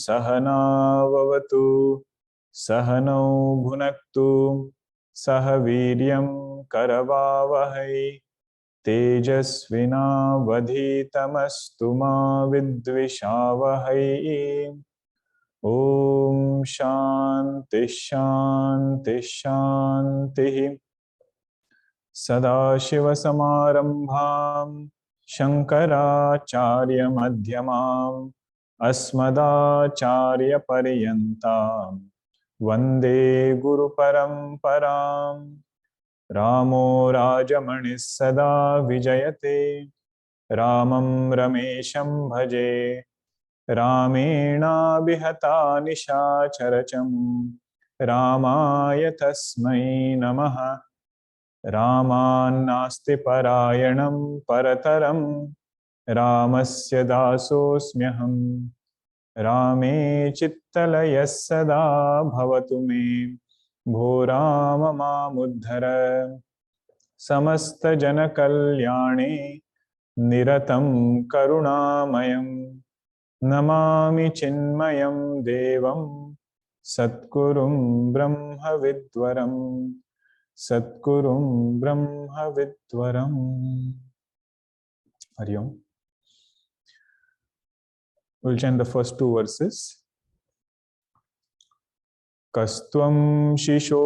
सहना भवतु सहनौ भुनक्तु सह वीर्यं करवावहै तेजस्विनावधीतमस्तु मा विद्विषावहै। ओम शांति शांति शांति। सदाशिवसमारंभां शंकराचार्यमध्यमाम् अस्मदाचार्यपर्यन्तां वन्दे गुरुपरम्पराम्। रामो राजमणिः सदा विजयते रामं रमेशं भजे रामेणाभिहता निशाचरचम् रामाय तस्मै नमः। रामान्नास्ति परायणं परतरं रामस्य दासोऽस्म्यहम्। रामे चित्तलयः सदा भवतु मे भो राम मामुद्धर। समस्तजनकल्याणे निरतं करुणामयं नमामि चिन्मयं देवं सद्गुरुं ब्रह्मविद्वरम् सद्गुरुं ब्रह्मविद्वरम्। हरि ओम. We'll chant the first two verses. Kastvam shisho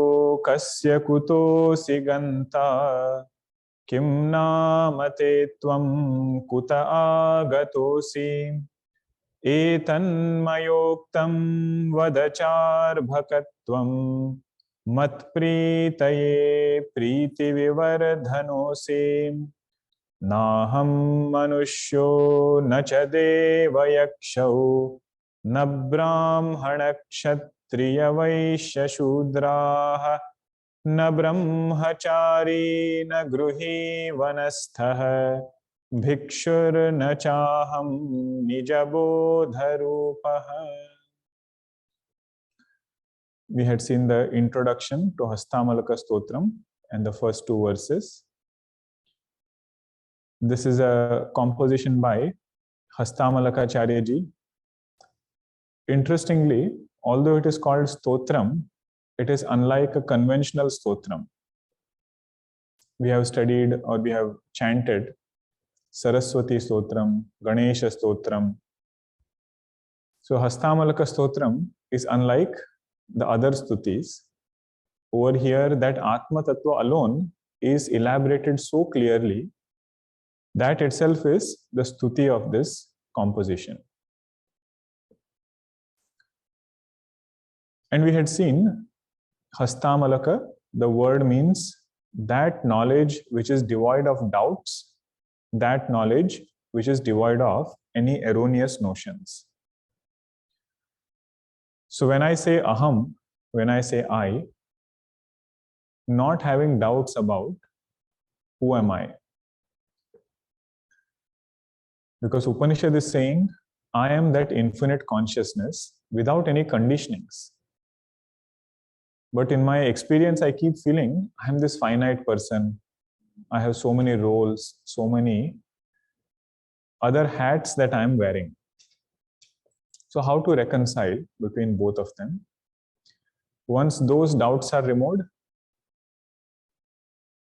kasya kutosi ganta kim namate tvam kuta agatosi etanmayoktam vadachar bhakatvam matpritaye priti vivardhanosi नाहं मनुष्यो न च देवयक्षौ न ब्राह्मणक्षत्रियवैश्यशूद्राः न ब्रह्मचारी न गृहीवनस्थः भिक्षुर्न चाहं निजबोधरूपः. We had seen the introduction to Hastamalaka Stotram and the first two verses. This is a composition by Hastamalaka Charya-ji. Interestingly, although it is called Stotram, it is unlike a conventional Stotram. We have studied or we have chanted Saraswati Stotram, Ganesha Stotram. So Hastamalaka Stotram is unlike the other stutis. Over here, that Atma Tattva alone is elaborated so clearly. That itself is the stuti of this composition. And we had seen Hastamalaka, the word means that knowledge which is devoid of doubts, that knowledge which is devoid of any erroneous notions. So when I say aham, when I say I, not having doubts about who am I. Because Upanishad is saying, I am that infinite consciousness without any conditionings. But in my experience, I keep feeling I am this finite person. I have so many roles, so many other hats that I am wearing. So how to reconcile between both of them? Once those doubts are removed,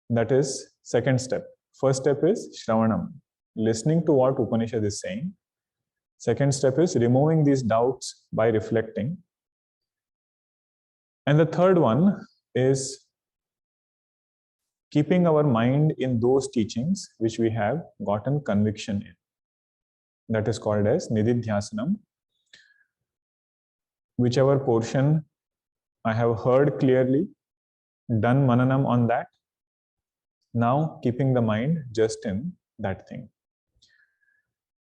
that is second step. First step is Shravanam, listening to what Upanishad is saying. Second step is removing these doubts by reflecting. And the third one is keeping our mind in those teachings which we have gotten conviction in. That is called as Nididhyasanam. Whichever portion I have heard clearly, done mananam on that, now keeping the mind just in that thing.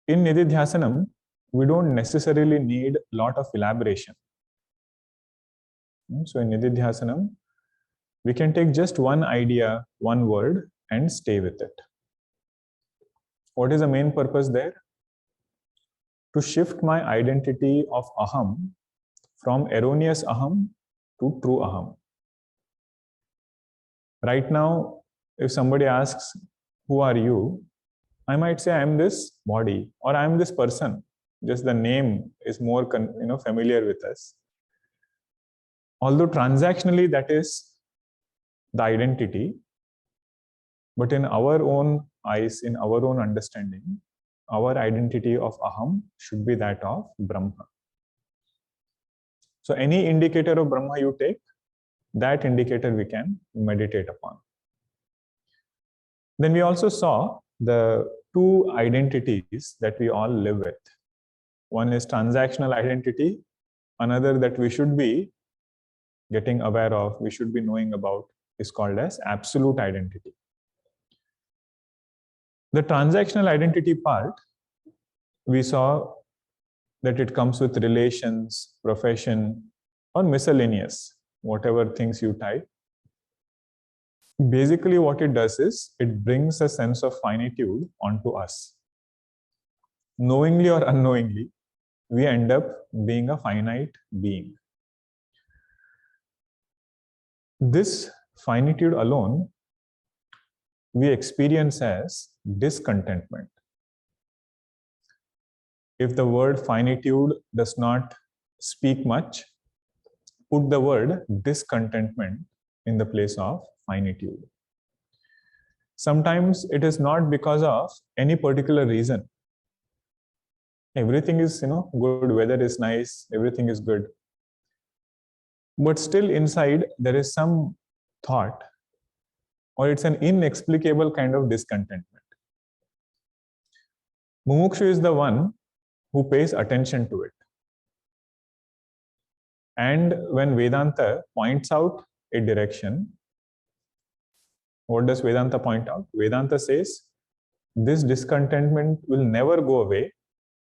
In Nididhyasanam, we don't necessarily need a lot of elaboration. So in Nididhyasanam, we can take just one idea, one word, and stay with it. What is the main purpose there? To shift my identity of aham from erroneous aham to true aham. Right now, if somebody asks, who are you? I might say, I am this body or I am this person. Just the name is more familiar with us. Although transactionally that is the identity, but in our own eyes, in our own understanding, our identity of Aham should be that of Brahma. So any indicator of Brahma you take, that indicator we can meditate upon. Then we also saw the two identities that we all live with. One is transactional identity, another that we should be getting aware of, we should be knowing about, is called as absolute identity. The transactional identity part, we saw that it comes with relations, profession, or miscellaneous, whatever things you type. Basically what it does is, it brings a sense of finitude onto us. Knowingly or unknowingly, we end up being a finite being. This finitude alone, we experience as discontentment. If the word finitude does not speak much, put the word discontentment in the place of finitude. Sometimes it is not because of any particular reason. Everything is, good, weather is nice, everything is good. But still inside there is some thought, or it's an inexplicable kind of discontentment. Mumukshu is the one who pays attention to it. And when Vedanta points out a direction, what does Vedanta point out? Vedanta says, this discontentment will never go away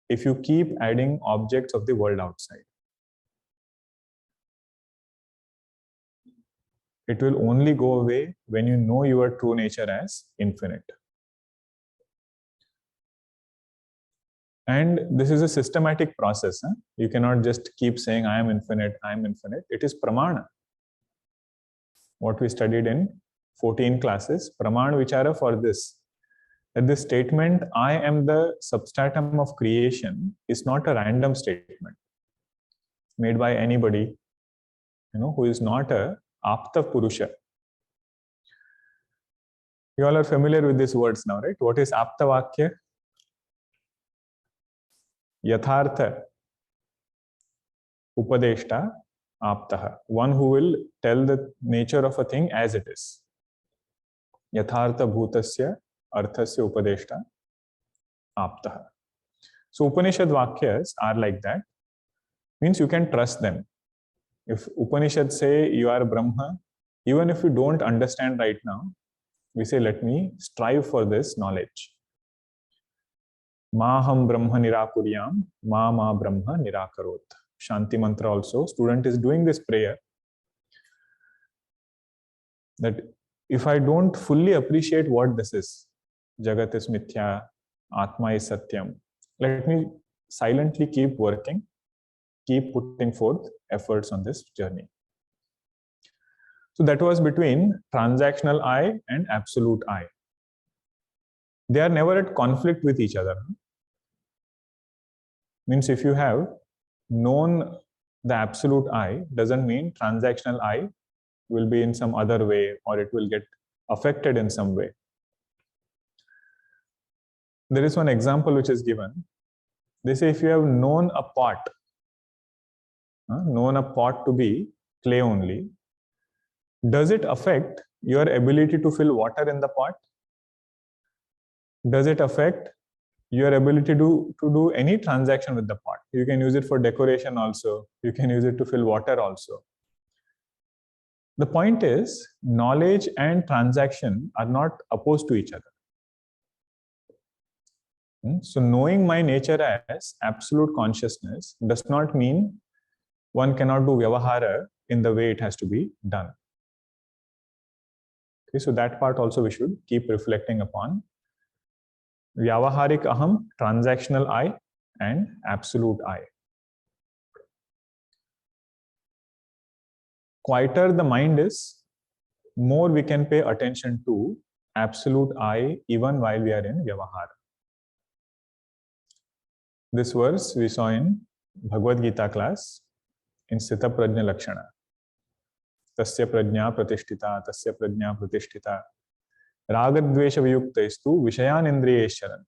if you keep adding objects of the world outside. It will only go away when you know your true nature as infinite. And this is a systematic process. You cannot just keep saying, I am infinite, I am infinite. It is pramana. What we studied in 14 classes, pramana vichara for this. That this statement, I am the substratum of creation, is not a random statement made by anybody, who is not a apta purusha. You all are familiar with these words now, right? What is apta vakya? Yathartha upadeshta aptaha. One who will tell the nature of a thing as it is. Yathartha bhutasya arthasya upadeshta aptaha. So Upanishad Vakyas are like that. Means you can trust them. If Upanishad say you are Brahma, even if you don't understand right now, we say, let me strive for this knowledge. Maham Brahma nirakuryam, ma Brahma nirakarot. Shanti mantra also, student is doing this prayer that if I don't fully appreciate what this is, Jagat is mithya, atma is satyam, let me silently keep working, keep putting forth efforts on this journey. So that was between transactional I and absolute I. They are never at conflict with each other. Means if you have known the absolute I, doesn't mean transactional I will be in some other way or it will get affected in some way. There is one example which is given. They say if you have known a pot to be clay only, does it affect your ability to fill water in the pot? Does it affect your ability to do any transaction with the pot? You can use it for decoration also. You can use it to fill water also. The point is, knowledge and transaction are not opposed to each other. So knowing my nature as absolute consciousness does not mean one cannot do vyavahara in the way it has to be done. Okay, so that part also we should keep reflecting upon. Vyavaharik aham, transactional I, and absolute I. Quieter the mind is, more we can pay attention to absolute I even while we are in vyavahara. This verse we saw in Bhagavad Gita class in Sthita Prajna Lakshana. Tasya prajna pratishtita, tasya prajna pratishtita. Ragadvesha viyuktaistu vishayan indriyesharan.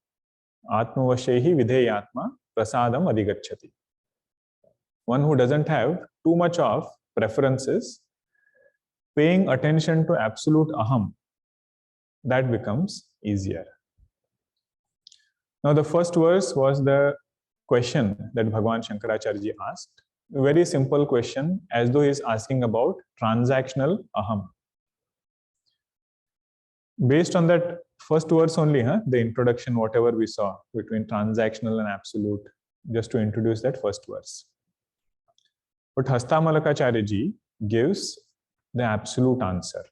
Atmavashyehi vidheyatma prasadam adhigacchati. One who doesn't have too much of preferences, paying attention to absolute aham, that becomes easier. Now the first verse was the question that Bhagavan Shankaracharya ji asked. A very simple question, as though he is asking about transactional aham. Based on that first verse only, the introduction, whatever we saw between transactional and absolute, just to introduce that first verse. But Hastamalaka Acharya ji gives the absolute answer.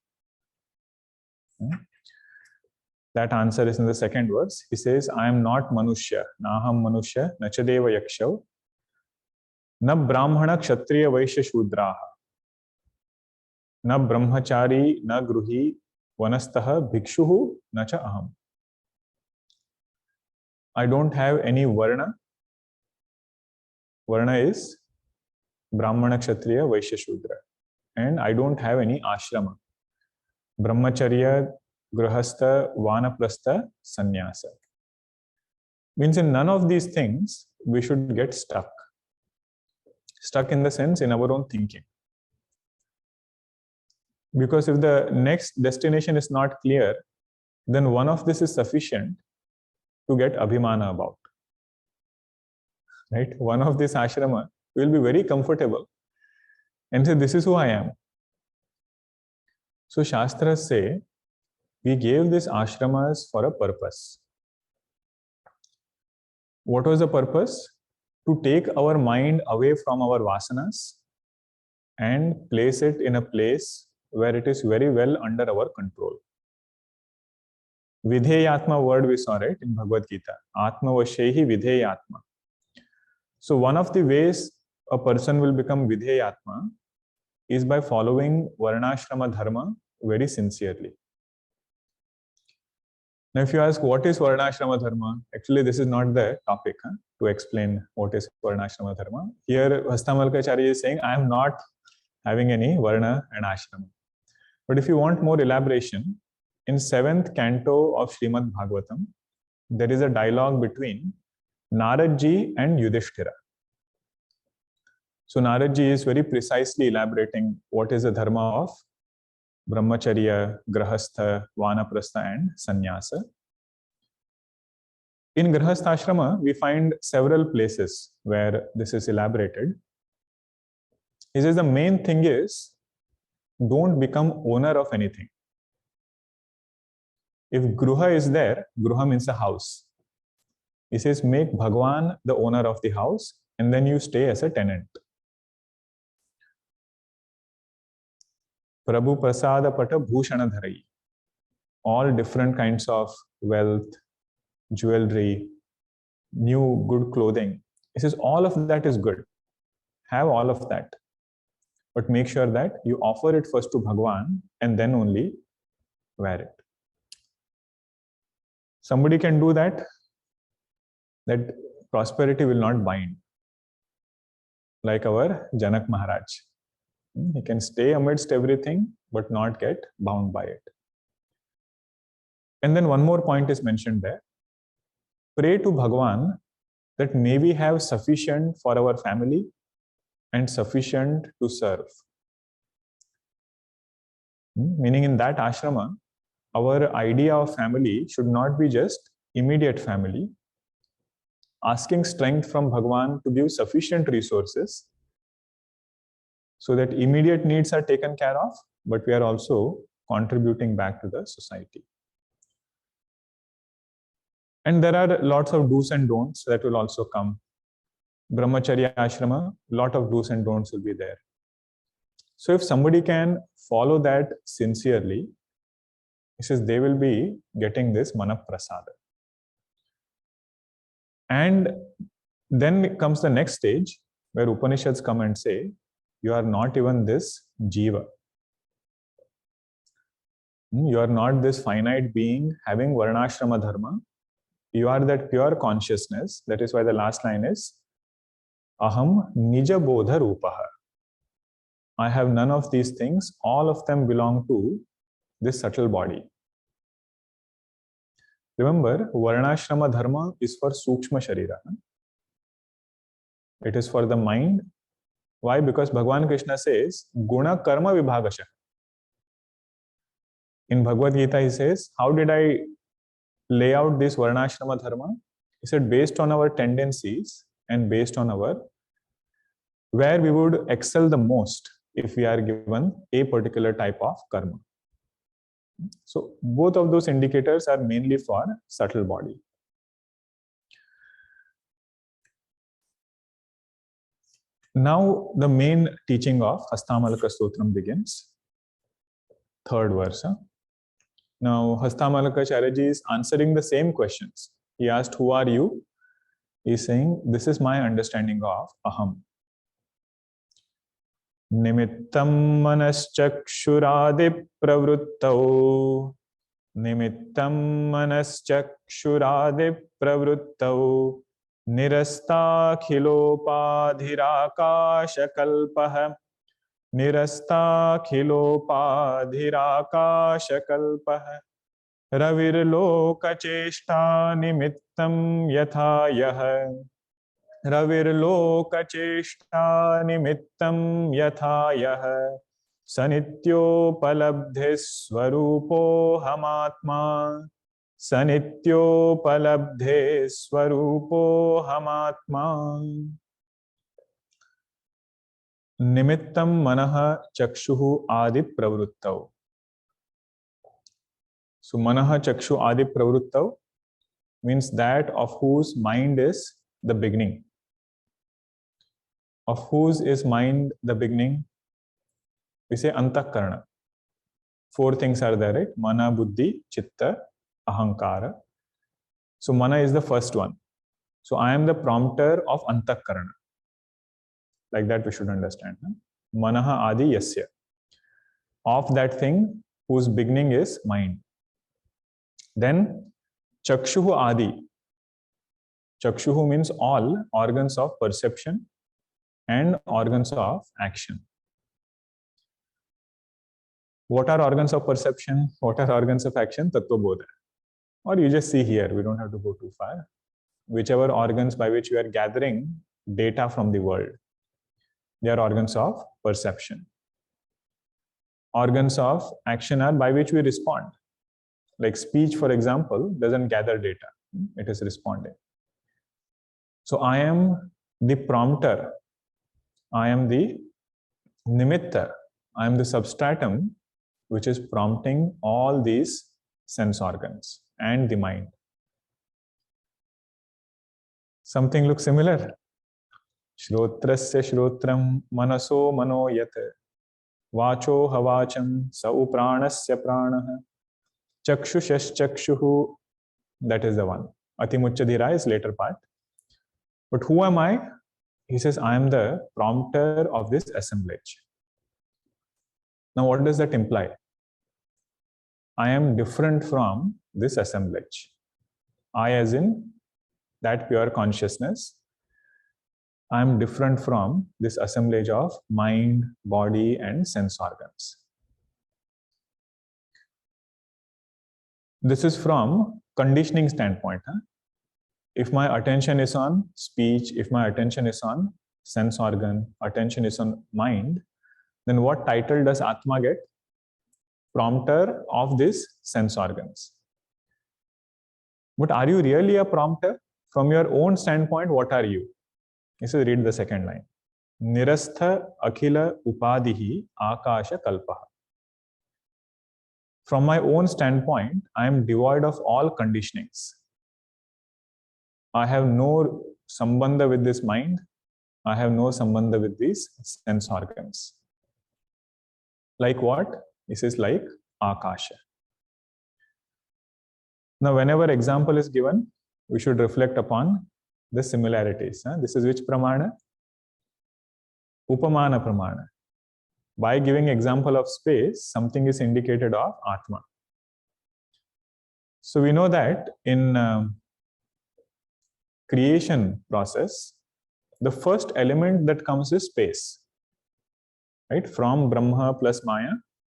That answer is in the second verse. He says, I am not Manushya, Naham Manushya, Nachadeva Yakshav, Na Brahmana Kshatriya Vaishya Shudraha, Na Brahmachari, Na Gruhi, Vanastaha, Bhikshuhu, Nacha Aham. I don't have any Varna. Varna is Brahmana Kshatriya Vaishya Shudra. And I don't have any ashrama. Brahmacharya, Grahastha, Vanaprastha, Sannyasa. Means in none of these things we should get stuck. Stuck in the sense in our own thinking. Because if the next destination is not clear, then one of this is sufficient to get abhimana about. Right? One of this ashrama will be very comfortable and say, this is who I am. So Shastras say, we gave these ashramas for a purpose. What was the purpose? To take our mind away from our vasanas and place it in a place where it is very well under our control. Vidheyatma word we saw, right, in Bhagavad Gita. Atma vashehi vidheyatma. So one of the ways a person will become vidheyatma is by following varnashrama dharma very sincerely. Now, if you ask what is varnashrama dharma, actually this is not the topic to explain what is varnashrama dharma. Here, Hastamalaka Acharya is saying, I am not having any varna and ashrama. But if you want more elaboration, in 7th canto of Srimad Bhagavatam, there is a dialogue between Naradji and Yudhishthira. So Naradji is very precisely elaborating what is the dharma of Brahmacharya, Grahastha, Vanaprastha and Sannyasa. In Grahastha Ashrama, we find several places where this is elaborated. He says the main thing is, don't become owner of anything. If Gruha is there, Gruha means a house. He says, make Bhagwan the owner of the house and then you stay as a tenant. Prabhu Prasada Pata Bhushana Dharai. All different kinds of wealth, jewelry, new good clothing. He says all of that is good. Have all of that. But make sure that you offer it first to Bhagwan and then only wear it. Somebody can do that. That prosperity will not bind. Like our Janak Maharaj. He can stay amidst everything, but not get bound by it. And then one more point is mentioned there. Pray to Bhagwan that may we have sufficient for our family and sufficient to serve. Meaning in that ashrama, our idea of family should not be just immediate family. Asking strength from Bhagwan to give sufficient resources so that immediate needs are taken care of, but we are also contributing back to the society. And there are lots of do's and don'ts that will also come. Brahmacharya ashrama, lot of do's and don'ts will be there. So if somebody can follow that sincerely, he says they will be getting this manaprasada. And then comes the next stage where Upanishads come and say, you are not even this jiva. You are not this finite being having varnashrama dharma. You are that pure consciousness. That is why the last line is Aham Nija Bodha Rupaha. I have none of these things. All of them belong to this subtle body. Remember, Varnashrama Dharma is for Sukshma Sharira. It is for the mind. Why? Because Bhagavan Krishna says, Guna Karma Vibhagasha. In Bhagavad Gita, he says, how did I lay out this Varnashrama Dharma? He said, based on our tendencies and based on our where we would excel the most if we are given a particular type of karma. So both of those indicators are mainly for subtle body. Now the main teaching of Hastamalaka Stotram begins. Third verse. Now Hastamalaka Charyaji is answering the same questions. He asked, who are you? He is saying, this is my understanding of Aham. Nimittam manaschakshuradi pravruttau. Nimittam manaschakshuradi pravruttau. Nirastakhilopadhirakashakalpah. Nirastakhilopadhirakashakalpah. Ravirlokacheshta nimittam yatha yah. Ravirlokacheshta nimittam yatha yah. Sanityopalabdhe swarupo hamatma. Sanityopalabdhe swarupo hamatma. Nimittam manaha chakshuhu adi pravruttau. So manaha chakshu adi pravruttau means that of whose mind is the beginning. Of whose is mind the beginning? We say antakarana. Four things are there, right? Mana, buddhi, chitta, ahankara. So mana is the first one. So I am the prompter of antakarana. Like that we should understand. Manaha adi yasya. Of that thing whose beginning is mind. Then chakshuhu adi. Chakshuhu means all organs of perception and organs of action. What are organs of perception? What are organs of action? Tattva bodha. Or you just see here, we don't have to go too far. Whichever organs by which we are gathering data from the world, they are organs of perception. Organs of action are by which we respond. Like speech, for example, doesn't gather data. It is responding. So I am the prompter. I am the nimitta. I am the substratum which is prompting all these sense organs and the mind. Something looks similar. Shrotrasya shrotram manaso mano yat. Vacho havacham sa upranasya pranaha. Chakshushas chakshuhu. That is the one. Atimuchadhira is later part. But who am I? He says, I am the prompter of this assemblage. Now, what does that imply? I am different from this assemblage. I, as in that pure consciousness, I am different from this assemblage of mind, body, and sense organs. This is from conditioning standpoint. If my attention is on speech, if my attention is on sense organ, attention is on mind, then what title does Atma get? Prompter of these sense organs. But are you really a prompter? From your own standpoint, what are you? This is read the second line. Nirastha akhila upadihi akasha kalpaha. From my own standpoint, I am devoid of all conditionings. I have no sambandha with this mind. I have no sambandha with these sense organs. Like what? This is like akasha. Now, whenever example is given, we should reflect upon the similarities. This is which pramana? Upamana pramana. By giving example of space, something is indicated of atma. So we know that in creation process, the first element that comes is space. Right? From Brahma plus Maya,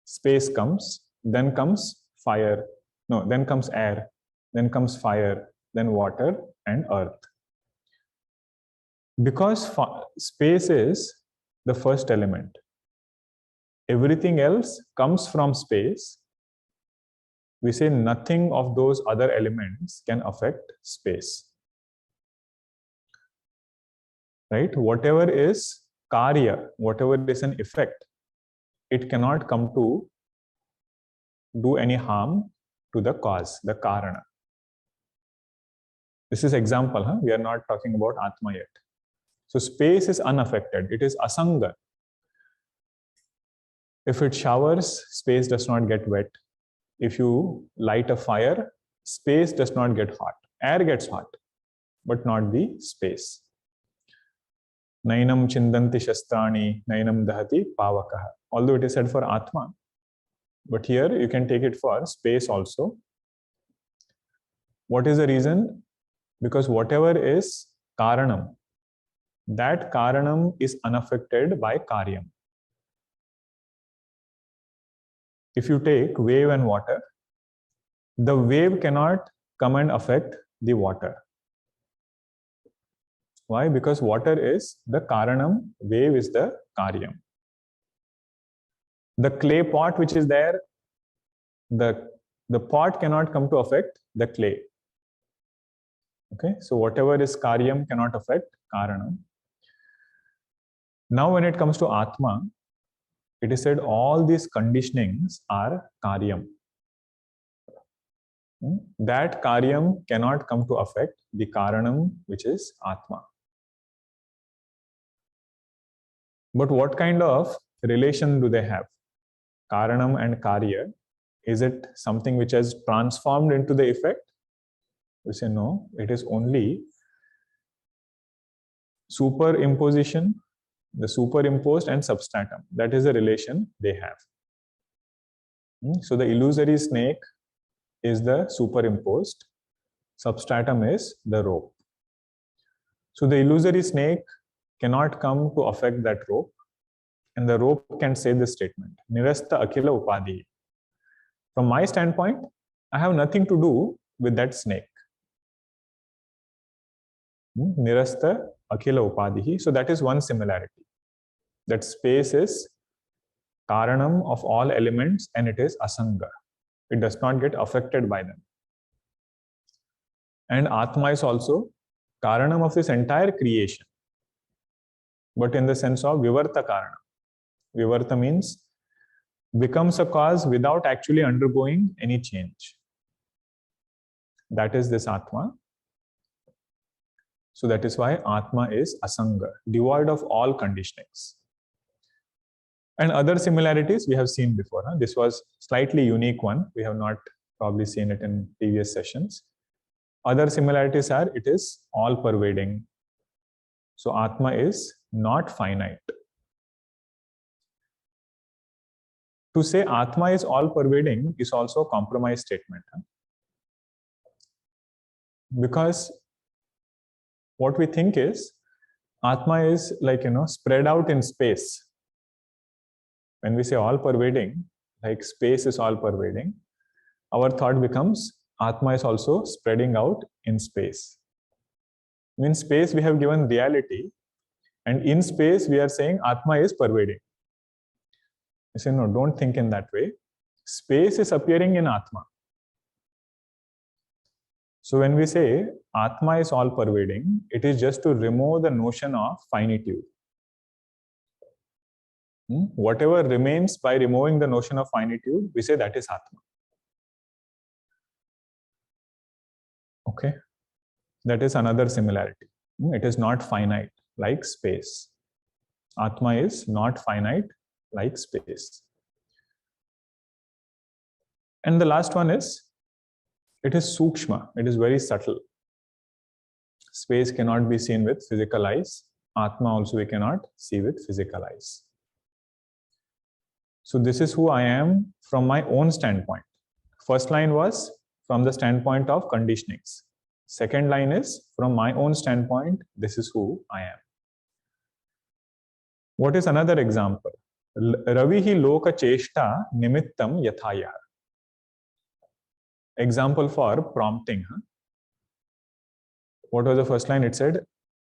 space comes, then comes fire, no, then comes air, then comes fire, then water and earth. Because space is the first element, everything else comes from space, we say nothing of those other elements can affect space. Right? Whatever is karya, whatever is an effect, it cannot come to do any harm to the cause, the karana. This is example, huh? We are not talking about atma yet. So space is unaffected, it is asanga. If it showers, space does not get wet. If you light a fire, space does not get hot. Air gets hot, but not the space. Nainam chindanti shastrani, nainam dahati pavakaha. Although it is said for atma, but here you can take it for space also. What is the reason? Because whatever is karanam, that karanam is unaffected by karyam. If you take wave and water, the wave cannot come and affect the water. Why? Because water is the karanam, wave is the karyam. The clay pot which is there, the pot cannot come to affect the clay. Okay, so whatever is karyam cannot affect karanam. Now when it comes to atma, it is said all these conditionings are karyam. That karyam cannot come to affect the karanam, which is atma. But what kind of relation do they have? Karanam and karya, is it something which has transformed into the effect? We say no, it is only superimposition, the superimposed and substratum. That is the relation they have. So the illusory snake is the superimposed, substratum is the rope. So the illusory snake cannot come to affect that rope, and the rope can say this statement, Nirasta Akhila Upadhi. From my standpoint, I have nothing to do with that snake. Nirasta Akhila Upadhi. So that is one similarity. That space is karanam of all elements and it is asanga. It does not get affected by them. And atma is also karanam of this entire creation, but in the sense of vivarta karana. Vivarta means becomes a cause without actually undergoing any change. That is this atma. So that is why atma is asanga, devoid of all conditionings. And other similarities we have seen before. This was slightly unique one. We have not probably seen it in previous sessions. Other similarities are it is all pervading. So atma is not finite. To say atma is all pervading is also a compromise statement. Because what we think is atma is like, spread out in space. When we say all pervading, like space is all pervading, our thought becomes atma is also spreading out in space. In space we have given reality, and in space we are saying atma is pervading. You say, no, don't think in that way. Space is appearing in atma. So when we say atma is all pervading, it is just to remove the notion of finitude. Whatever remains by removing the notion of finitude, we say that is atma. Okay, that is another similarity. It is not finite like space. Atma is not finite like space. And the last one is, it is sukshma, it is very subtle. Space cannot be seen with physical eyes. Atma also we cannot see with physical eyes. So this is who I am from my own standpoint. First line was from the standpoint of conditionings. Second line is, from my own standpoint, this is who I am. What is another example? Ravihi loka cheshta nimittam yathaya. Example for prompting. What was the first line? It said,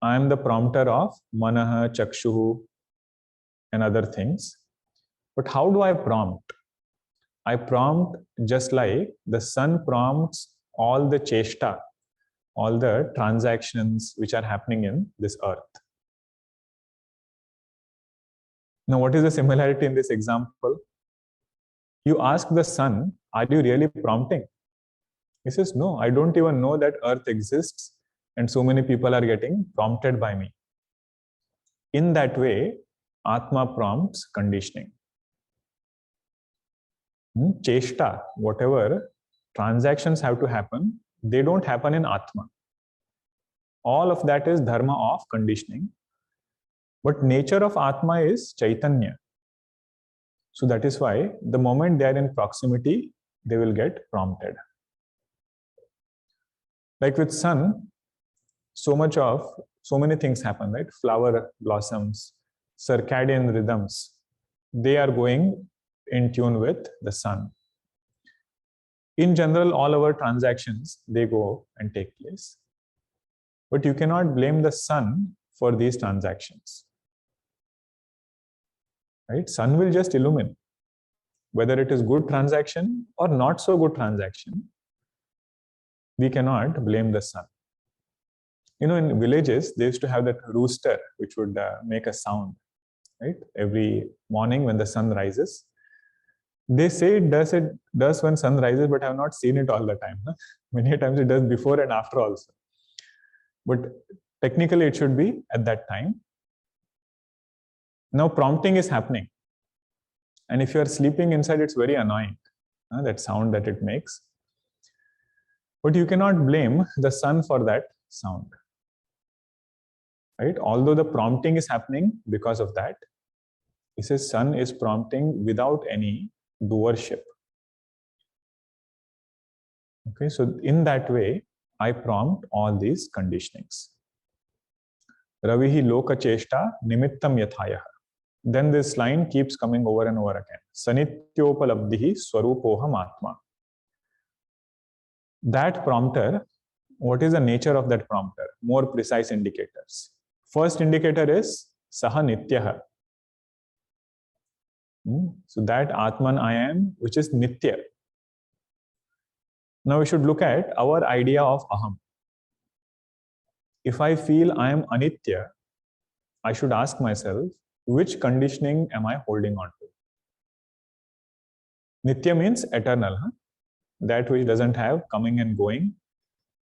I am the prompter of manaha, chakshuhu, and other things. But how do I prompt? I prompt just like the sun prompts all the cheshta, all the transactions which are happening in this earth. Now, what is the similarity in this example? You ask the sun, are you really prompting? He says, no, I don't even know that earth exists and so many people are getting prompted by me. In that way, atma prompts conditioning. Cheshta, whatever transactions have to happen, they don't happen in atma. All of that is dharma of conditioning. But nature of atma is chaitanya. So that is why the moment they are in proximity, they will get prompted. Like with sun, so many things happen, right? Flower blossoms, circadian rhythms, they are going in tune with the sun. In general, all our transactions, they go and take place. But you cannot blame the sun for these transactions. Right? Sun will just illumine. Whether it is good transaction or not so good transaction, we cannot blame the sun. You know, in villages, they used to have that rooster which would make a sound, right? Every morning when the sun rises. They say it does when sun rises, but I have not seen it all the time. Huh? Many times it does before and after also. But technically it should be at that time. Now prompting is happening. And if you are sleeping inside, it's very annoying, that sound that it makes. But you cannot blame the sun for that sound. Right? Although the prompting is happening because of that, he says sun is prompting without any doership. Okay, so in that way, I prompt all these conditionings. Ravihi loka cheshta nimittam yathaya. Then this line keeps coming over and over again. Sanityopalabdhihi swarupoham atma. That prompter, what is the nature of that prompter? More precise indicators. First indicator is saha nityaha. So that Atman I am, which is nitya. Now we should look at our idea of aham. If I feel I am anitya, I should ask myself, which conditioning am I holding on to? Nitya means eternal. That which doesn't have coming and going,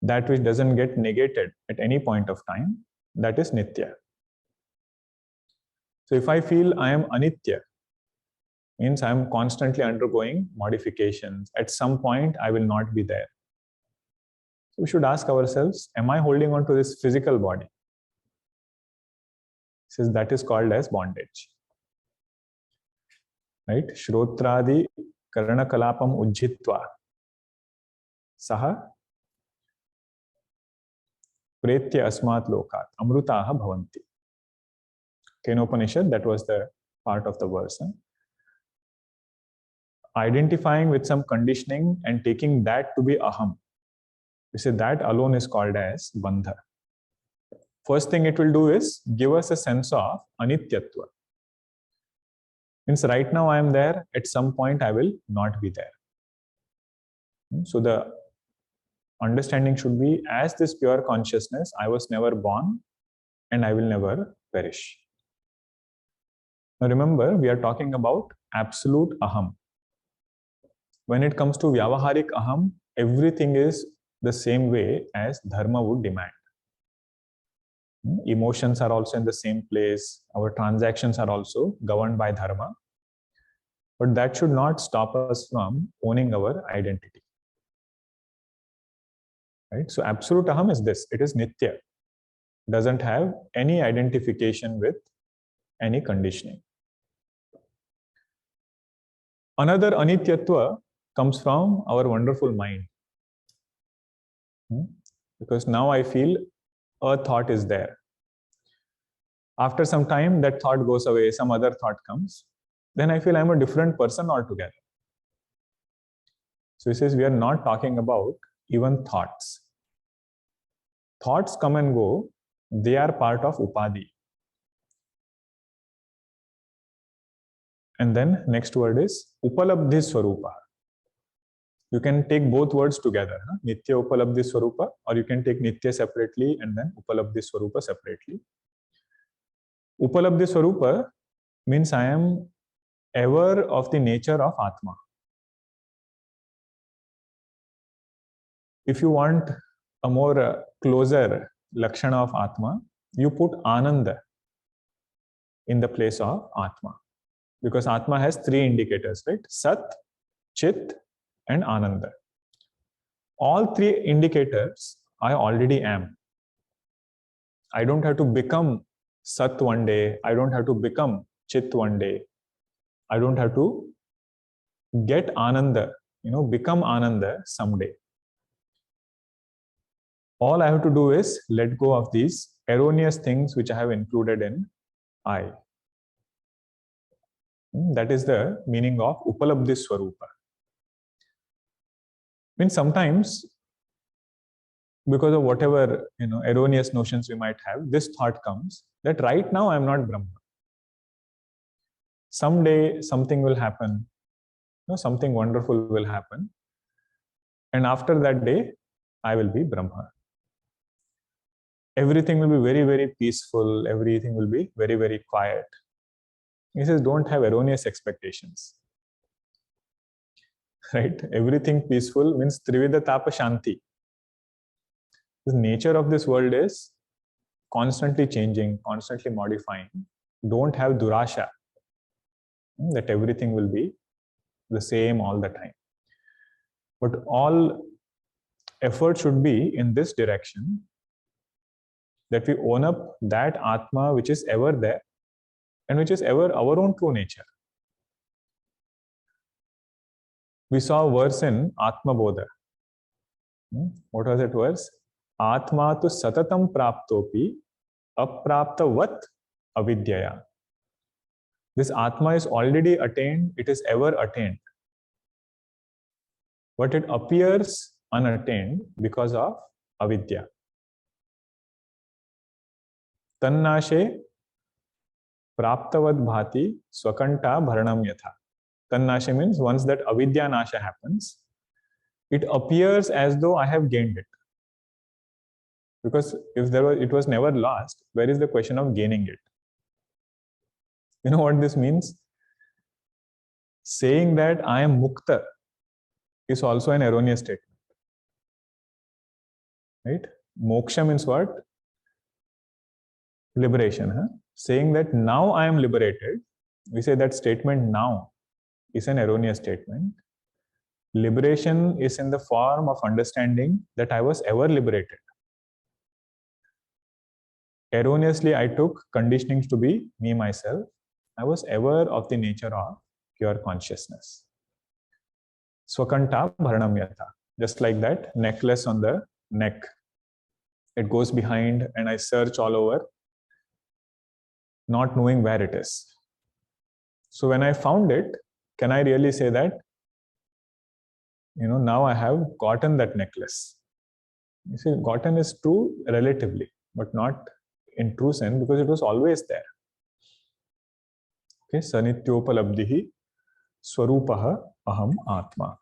that which doesn't get negated at any point of time, that is nitya. So if I feel I am anitya, means I am constantly undergoing modifications. At some point, I will not be there. So we should ask ourselves, am I holding on to this physical body? Says that is called as bondage. Right? Shrotradi karana kalapam ujjitva saha pretya asmat lokat amrutaha bhavanti. Kenopanishad, that was the part of the verse. Identifying with some conditioning and taking that to be aham. We say that alone is called as bandha. First thing it will do is give us a sense of anityatva. Means right now I am there, at some point I will not be there. So the understanding should be, as this pure consciousness, I was never born and I will never perish. Now remember, we are talking about absolute aham. When it comes to vyavaharik aham, everything is the same way as dharma would demand. Emotions are also in the same place. Our transactions are also governed by dharma. But that should not stop us from owning our identity. Right? So absolute aham is this. It is nitya. Doesn't have any identification with any conditioning. Another anityatva comes from our wonderful mind. because now I feel a thought is there. After some time, that thought goes away, some other thought comes. Then I feel I'm a different person altogether. So he says we are not talking about even thoughts. Thoughts come and go, they are part of upadhi. And then next word is upalabdhi swarupa. You can take both words together, Nitya upalabdhi swarupa, or you can take Nitya separately and then upalabdhi swarupa separately. Upalabdhi swarupa means I am ever of the nature of atma. If you want a more closer lakshana of atma, you put ananda in the place of atma, because atma has three indicators, right? Sat, chit, and ananda. All three indicators I already am. I don't have to become sat one day. I don't have to become chit one day. I don't have to get ananda, become ananda someday. All I have to do is let go of these erroneous things which I have included in I. That is the meaning of upalabdhi swarupa. Means sometimes, because of whatever erroneous notions we might have, this thought comes that right now I am not Brahma. Someday something will happen, something wonderful will happen, and after that day I will be Brahma. Everything will be very, very peaceful. Everything will be very, very quiet. He says, don't have erroneous expectations. Right? Everything peaceful means Trivida Tapa Shanti. The nature of this world is constantly changing, constantly modifying. Don't have durasha, that everything will be the same all the time. But all effort should be in this direction, that we own up that atma which is ever there and which is ever our own true nature. We saw a verse in Atma Bodha. What was that verse? Atma tu satatam praptopi apraptavat avidyaya. This atma is already attained, it is ever attained. But it appears unattained because of avidya. Tannashe praptavad bhati swakanta bharanam yatha. Tannashe means once that avidya nasha happens, it appears as though I have gained it. Because if it was never lost, where is the question of gaining it? You know what this means? Saying that I am mukta is also an erroneous statement. Right? Moksha means what? Liberation. Saying that now I am liberated, we say that statement now is an erroneous statement. Liberation is in the form of understanding that I was ever liberated. Erroneously, I took conditionings to be me, myself. I was ever of the nature of pure consciousness. Swakanta bharanam yatha. Just like that necklace on the neck. It goes behind and I search all over, not knowing where it is. So when I found it, can I really say that, now I have gotten that necklace? You see, gotten is true relatively, but not in true sense, because it was always there. Okay, sanityopalabdhihi swarupaha aham atma.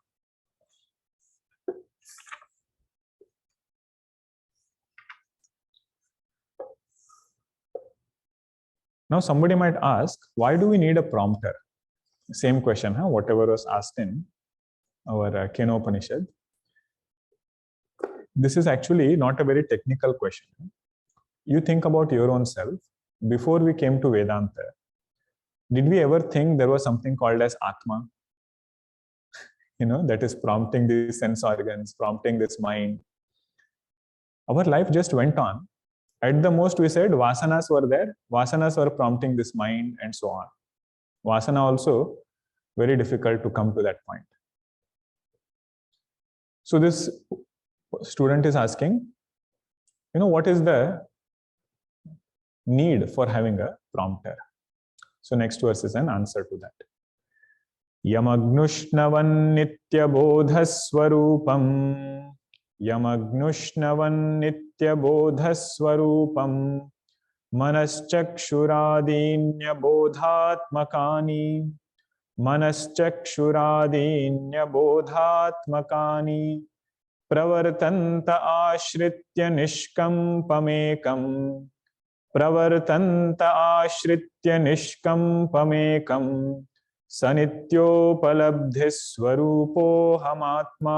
Now somebody might ask, why do we need a prompter? Same question, whatever was asked in our Kenopanishad. This is actually not a very technical question. You think about your own self. Before we came to Vedanta, did we ever think there was something called as Atma? That is prompting these sense organs, prompting this mind. Our life just went on. At the most, we said vasanas were there. Vasanas were prompting this mind and so on. Vasana also, very difficult to come to that point. So this student is asking, what is the need for having a prompter? So next verse is an answer to that. Yamagnushnavan-nityabodhaswarupam Yamagnushnavan-nityabodhaswarupam Manaschakshuradinyabodhatmakani Manaschakshuradinyabodhatmakani Pravartanta ashritya nishkampamekam Pravartanta ashritya nishkampamekam Sanityopalabdhiswarupohamatma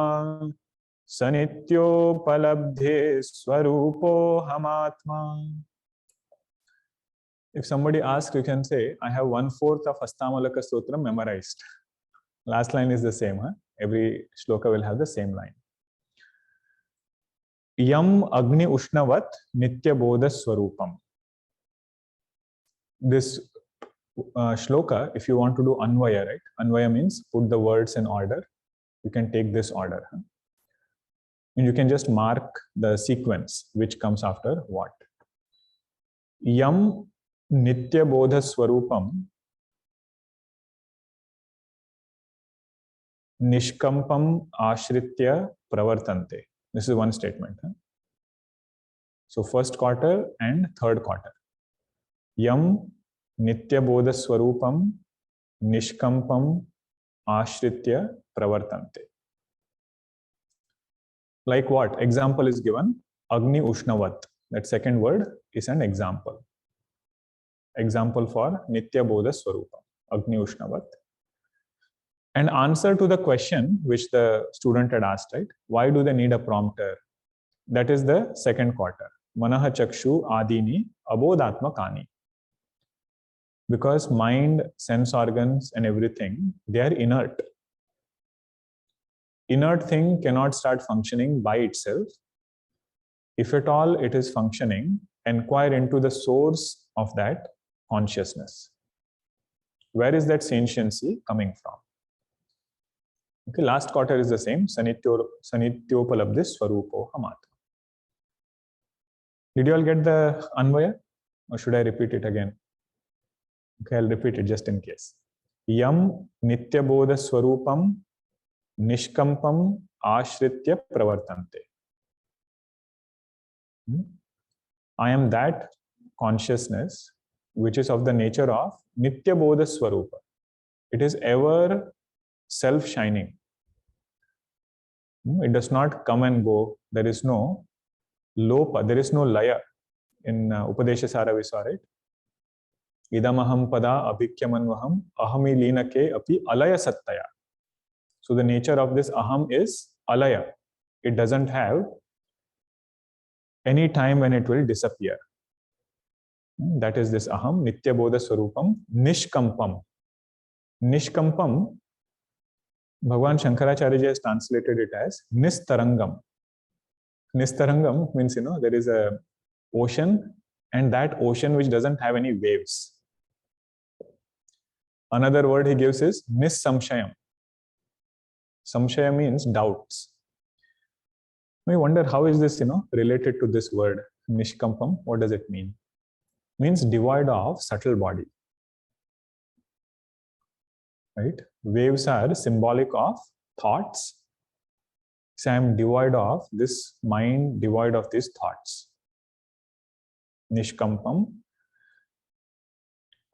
Sanityopalabdhiswarupohamatma. If somebody asks, you can say, I have 1/4 of Hastamalaka Stotram memorized. Last line is the same. Huh? Every shloka will have the same line. Yam Agni Ushnavat Nitya Bodha Swarupam. This shloka, if you want to do Anvaya, right? Anvaya means put the words in order. You can take this order. Huh? And you can just mark the sequence which comes after what. Yam Nitya Bodha Swarupam Nishkampam Ashritya Pravartante. This is one statement. Huh? So first quarter and third quarter. Yam Nitya Bodha Swarupam Nishkampam Ashritya Pravartante. Like what? Example is given. Agni Ushnavat. That second word is an example. Example for Nitya Bodha Swarupam. Agni Ushnavat. And answer to the question which the student had asked, right? Why do they need a prompter? That is the second quarter. Manaha Chakshu Adini Abodhatmakani. Because mind, sense organs, and everything, they are inert. Inert thing cannot start functioning by itself. If at all it is functioning, inquire into the source of that consciousness. Where is that sentiency coming from? Okay, last quarter is the same. Sanityopalabdhi swarupo hamatma. Did you all get the Anvaya? Or should I repeat it again? Okay, I'll repeat it just in case. Yam Nitya Bodha Swarupam Nishkampam Ashritya Pravartante. I am that consciousness which is of the nature of Nitya Bodha Swarupa. It is ever self-shining. It does not come and go. There is no lopa, there is no laya. In Upadeshasara we saw, right? Idamaham pada abhikyamanvaham ahami linake api alaya sattaya. So the nature of this aham is alaya. It doesn't have any time when it will disappear. That is this aham, nitya bodha swarupam, nishkampam. Nishkampam, Bhagavan Shankaracharya has translated it as nistarangam. Nistarangam means, there is a ocean, and that ocean which doesn't have any waves. Another word he gives is nissamshayam. Samshaya means doubts. We wonder how is this, related to this word nishkampam. What does it mean? Means devoid of subtle body. Right? Waves are symbolic of thoughts. So I am devoid of this mind, devoid of these thoughts. Nishkampam.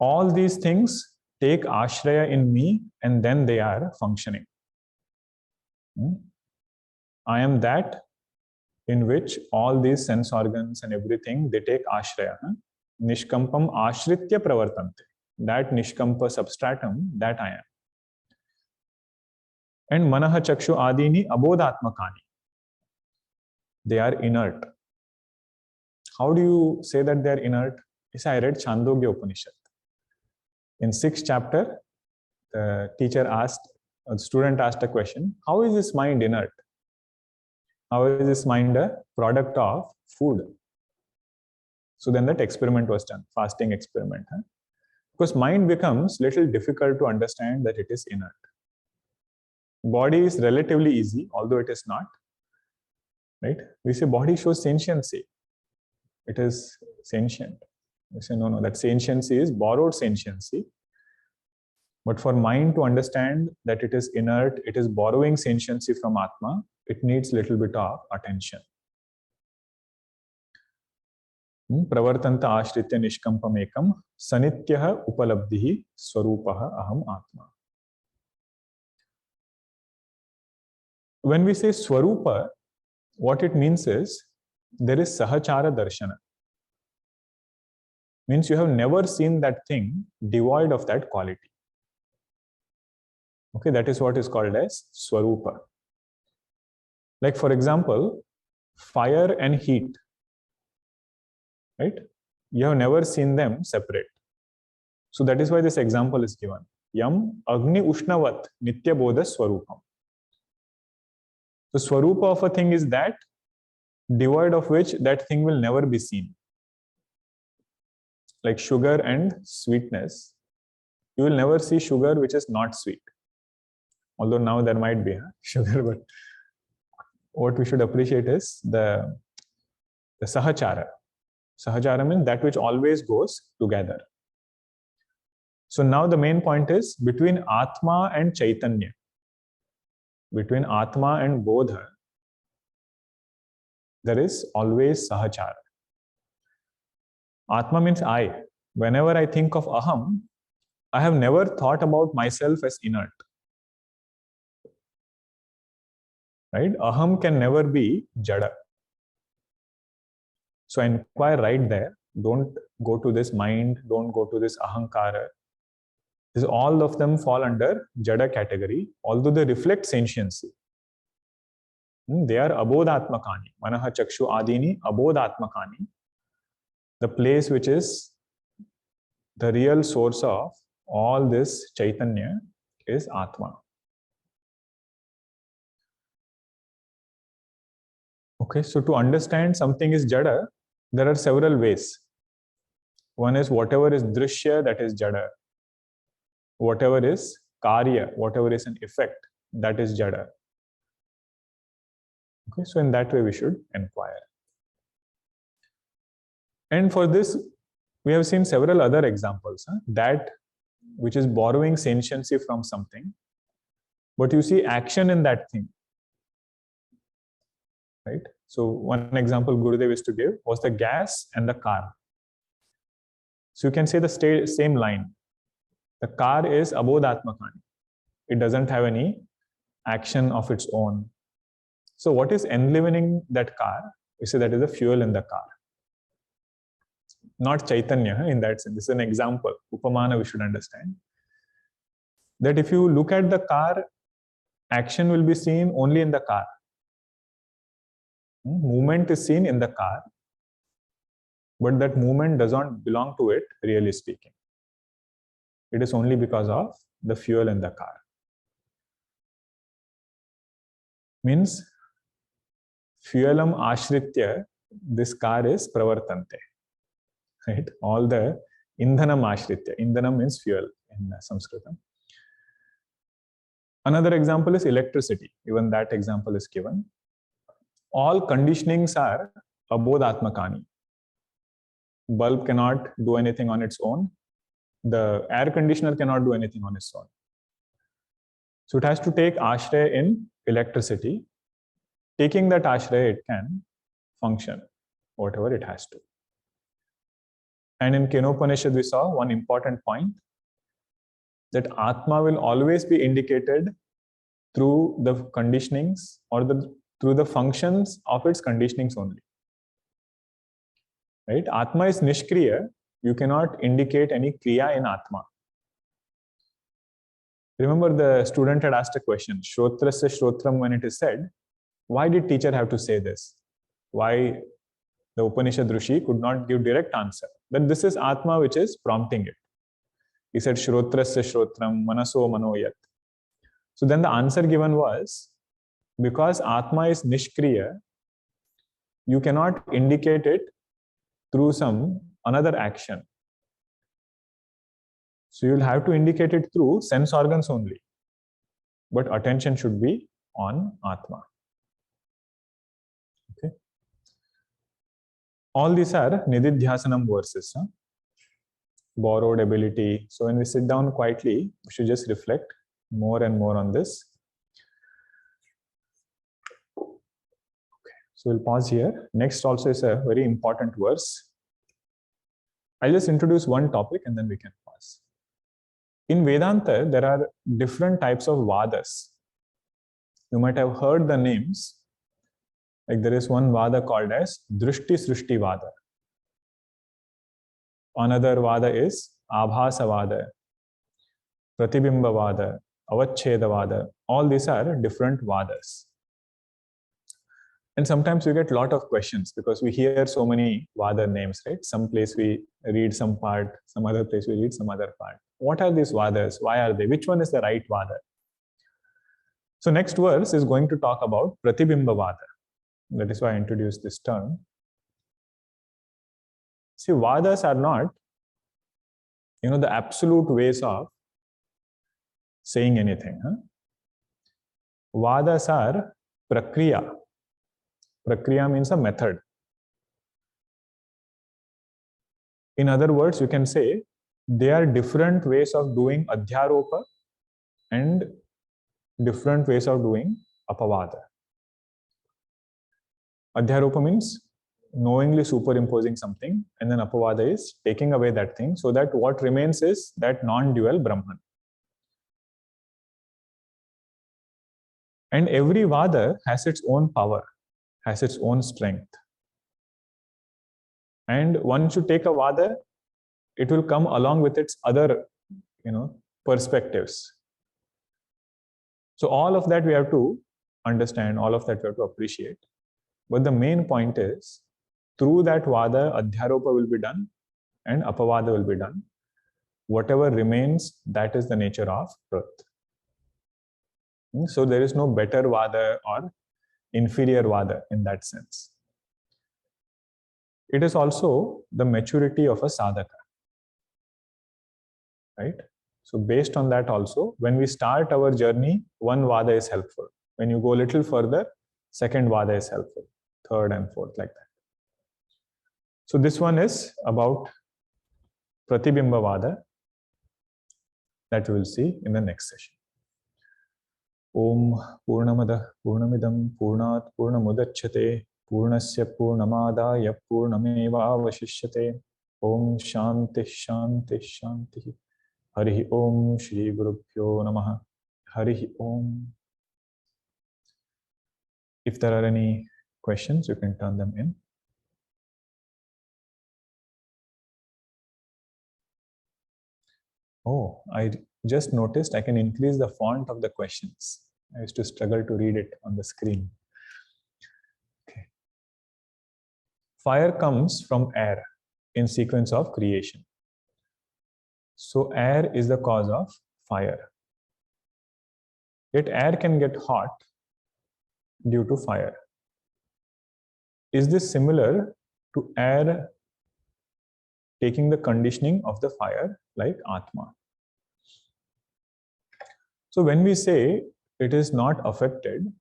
All these things take ashraya in me, and then they are functioning. I am that in which all these sense organs and everything, they take ashraya. Nishkampam ashritya pravartante. That nishkampa substratum, that I am. And manaha chakshu adini abodhatmakani. They are inert. How do you say that they are inert? Yes, I read Chandogya Upanishad. In 6th chapter, the student asked a question, how is this mind inert? How is this mind a product of food? So then that experiment was done, fasting experiment. Because mind becomes little difficult to understand that it is inert. Body is relatively easy, although it is not. Right? We say body shows sentiency. it is sentient. We say, no, that sentiency is borrowed sentiency. But for mind to understand that it is inert, it is borrowing sentiency from Atma, it needs little bit of attention. Pravartanta ashritya nishkampam ekam sanityah upalabdhihi swarupah aham atma. When we say swarupa, what it means is there is sahachara darshana. Means you have never seen that thing devoid of that quality. Okay, that is what is called as swarupa. Like for example, fire and heat, right? You have never seen them separate. So that is why this example is given. Yam agni ushnavat nitya bodha swarupam. The swarupa of a thing is that devoid of which that thing will never be seen. Like sugar and sweetness, you will never see sugar which is not sweet. Although now there might be sugar, but what we should appreciate is the sahachara. Sahachara means that which always goes together. So now the main point is between Atma and Chaitanya, between Atma and Bodha, there is always sahachara. Atma means I. Whenever I think of aham, I have never thought about myself as inert. Right? Aham can never be Jadah. So inquire right there. Don't go to this mind, don't go to this ahankara. All of them fall under Jadah category, although they reflect sentiency. They are abodhatmakani. Manaha chakshu adini abodhatmakani. The place which is the real source of all this Chaitanya is Atma. Okay, so to understand something is Jadah, there are several ways. One is whatever is drishya, that is Jadah. Whatever is karya, whatever is an effect, that is Jadah. Okay, so in that way we should inquire. And for this, we have seen several other examples. That which is borrowing sentiency from something, but you see action in that thing. Right? So one example Gurudev is to give was the gas and the car. So you can say the same line. The car is abodhatmakani. It doesn't have any action of its own. So what is enlivening that car? We say that is the fuel in the car. Not Chaitanya in that sense. This is an example. Upamana we should understand. That if you look at the car, action will be seen only in the car. Movement is seen in the car, but that movement does not belong to it, really speaking. It is only because of the fuel in the car. Means, fuelam ashritya, this car is pravartante. Right? All the indhanam ashritya. Indhanam means fuel in Sanskritam. Another example is electricity. Even that example is given. All conditionings are abodhatmakani. Bulb cannot do anything on its own. The air conditioner cannot do anything on its own. So it has to take ashraya in electricity. Taking that ashraya, it can function, whatever it has to. And in Kenopanishad, we saw one important point, that Atma will always be indicated through the conditionings or through the functions of its conditionings only. Right? Atma is nishkriya. You cannot indicate any kriya in Atma. Remember the student had asked a question, Shrotrasya-shrotram, when it is said, why did teacher have to say this? Why the Upanishad Rishi could not give direct answer? But this is Atma which is prompting it. He said, Shrotrasya-shrotram, manaso manoyat. So then the answer given was, because Atma is nishkriya, you cannot indicate it through some another action. So you'll have to indicate it through sense organs only. But attention should be on Atma. Okay. All these are nididhyasanam verses. Borrowed ability. So when we sit down quietly, we should just reflect more and more on this. So we'll pause here. Next also is a very important verse. I'll just introduce one topic and then we can pause. In Vedanta, there are different types of Vaadas. You might have heard the names. Like there is one Vada called as Drishti-srishti Vada. Another Vada is Abhasa Vada, Pratibimba Vada, Avaccheda Vada. All these are different Vadas. And sometimes we get a lot of questions because we hear so many Vada names, right? Some place we read some part, some other place we read some other part. What are these Vadas? Why are they? Which one is the right Vada? So next verse is going to talk about Pratibimba Vada. That is why I introduced this term. See, Vadas are not, the absolute ways of saying anything. Vadas are prakriya. Prakriya means a method. In other words, you can say they are different ways of doing adhyaropa and different ways of doing apavada. Adhyaropa means knowingly superimposing something, and then apavada is taking away that thing so that what remains is that non-dual Brahman. And every Vada has its own power, has its own strength. And once you take a Vada, it will come along with its other, perspectives. So all of that we have to understand, all of that we have to appreciate. But the main point is, through that Vada, adhyaropa will be done and apavada will be done. Whatever remains, that is the nature of truth. So there is no better Vada or inferior Vada in that sense. It is also the maturity of a sadhaka. Right? So based on that also, when we start our journey, one Vada is helpful. When you go a little further, second Vada is helpful. Third and fourth, like that. So this one is about Pratibimba Vada that we will see in the next session. Om Purnamada Purnamidam Purnat Purnamudachyate Purnasya Purnamadaya Purnameva Vashishyate. Om Shanti Shanti Shanti. Hari Om Shri Gurubhyo Namaha. Hari Om. If there are any questions, you can turn them in. Oh, I just noticed I can increase the font of the questions. I used to struggle to read it on the screen. Okay. Fire comes from air in sequence of creation. So air is the cause of fire. Yet air can get hot due to fire. Is this similar to air taking the conditioning of the fire like atma? So when we say it is not affected,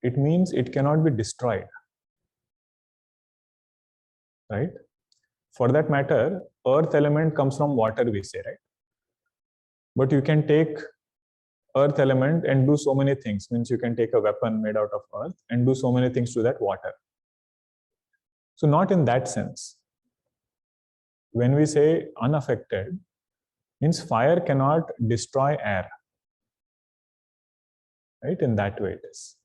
it means it cannot be destroyed. Right? For that matter, earth element comes from water, we say, right? But you can take earth element and do so many things. Means you can take a weapon made out of earth and do so many things to that water. So not in that sense. When we say unaffected, means fire cannot destroy air. Right? In that way it is.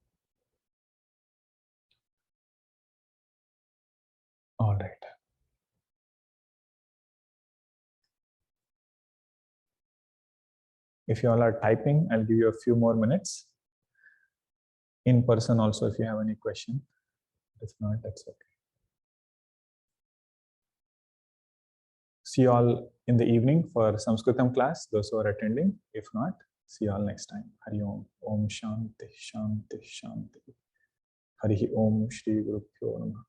All right. If you all are typing, I'll give you a few more minutes. In person also, if you have any question. If not, that's okay. See you all in the evening for Sanskritam class, those who are attending. If not, see you all next time. Hari Om. Om Shanti Shanti Shanti. Hari Om Shri Gurubhyo Namaha.